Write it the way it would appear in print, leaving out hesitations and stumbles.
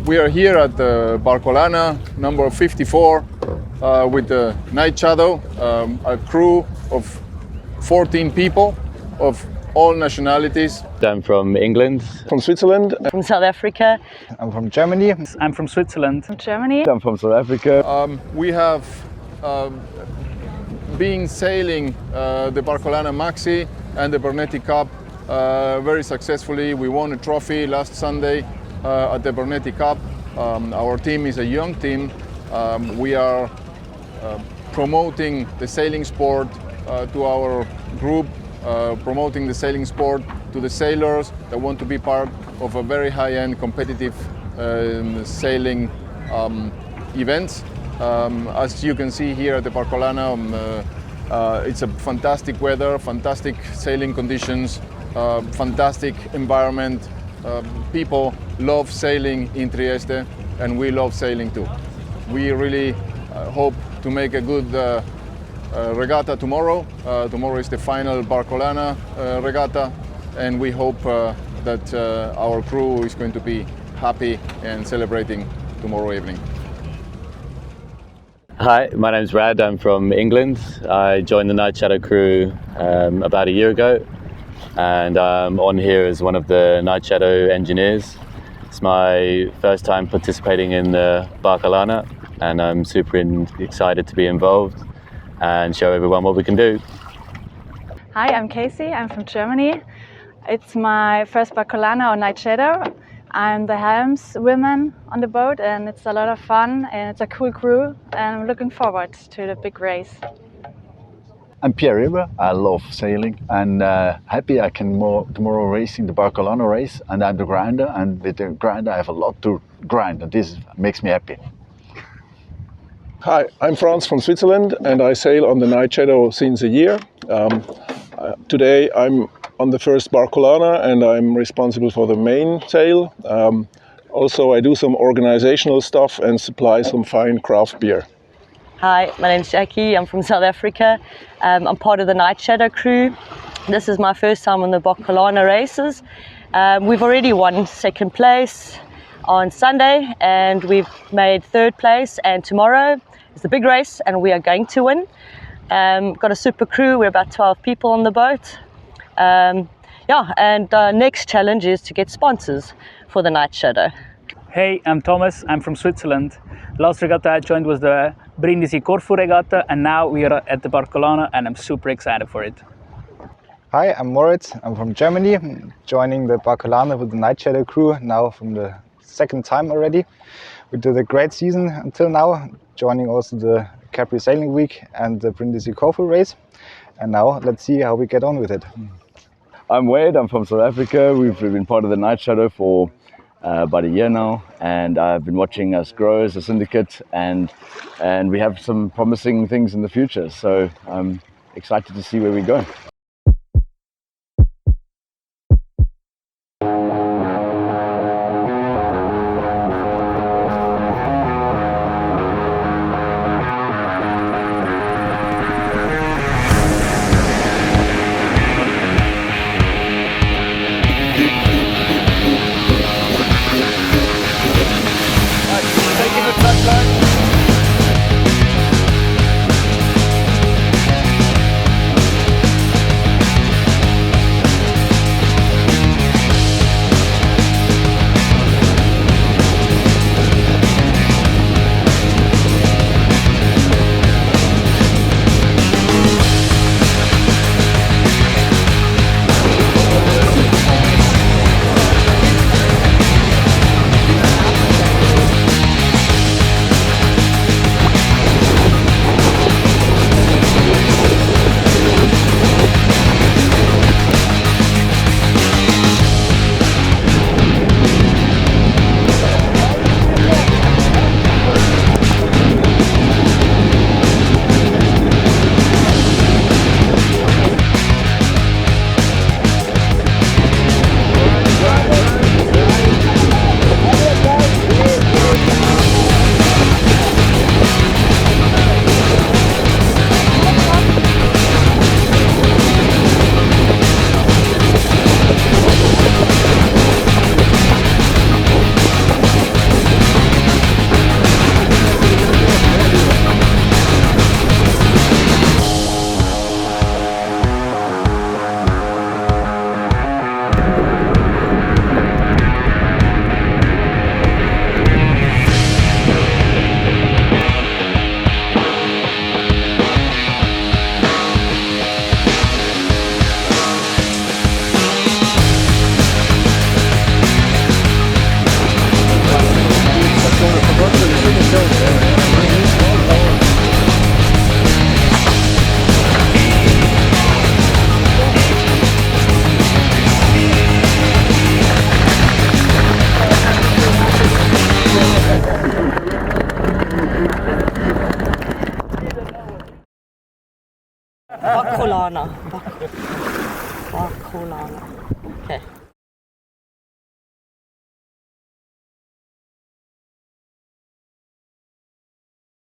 We are here at Barcolana, number 54, with the Night Shadow, a crew of 14 people of all nationalities. I'm from England. From Switzerland. From South Africa. I'm from Germany. I'm from Switzerland. From Germany. I'm from South Africa. We have been sailing the Barcolana Maxi and the Bernetti Cup very successfully. We won a trophy last Sunday at the Bernetti Cup. Our team is a young team. We are promoting the sailing sport to our group, promoting the sailing sport to the sailors that want to be part of a very high-end competitive sailing events. As you can see here at the Barcolana, it's a fantastic weather, fantastic sailing conditions, fantastic environment. People love sailing in Trieste, and we love sailing too. We really hope to make a good regatta tomorrow. Tomorrow is the final Barcolana regatta, and we hope that our crew is going to be happy and celebrating tomorrow evening. Hi, my name's Rad. I'm from England. I joined the Night Shadow crew about a year ago, and I'm on here as one of the Night Shadow engineers. It's my first time participating in the Barcolana, and I'm super excited to be involved and show everyone what we can do. Hi, I'm Casey. I'm from Germany. It's my first Barcolana or Night Shadow. I'm the helmswoman on the boat, and it's a lot of fun, and it's a cool crew, and I'm looking forward to the big race. I'm Pierre River. I love sailing, and happy I can tomorrow race in the Barcolana race, and I'm the grinder, and with the grinder I have a lot to grind, and this makes me happy. Hi, I'm Franz from Switzerland, and I sail on the Night Shadow since a year. Today I'm on the first Barcolana, and I'm responsible for the main sail. Also, I do some organizational stuff and supply some fine craft beer. Hi, my name's Jackie. I'm from South Africa. I'm part of the Night Shadow crew. This is my first time on the Barcolana races. We've already won second place on Sunday, and we've made third place, and tomorrow is the big race, and we are going to win. Got a super crew. We're about 12 people on the boat. Next challenge is to get sponsors for the Night Shadow. Hey, I'm Thomas. I'm from Switzerland. Last regatta I joined was the Brindisi Corfu regatta, and now we are at the Barcolana, and I'm super excited for it. Hi, I'm Moritz. I'm from Germany. Joining the Barcolana with the Night Shadow crew now from the second time already. We did a great season until now, joining also the Capri Sailing Week and the Brindisi Corfu race. And now let's see how we get on with it. I'm Wade. I'm from South Africa. We've been part of the Night Shadow for about a year now, and I've been watching us grow as a syndicate, and we have some promising things in the future. So I'm excited to see where we go. Barcolana. Barcolana.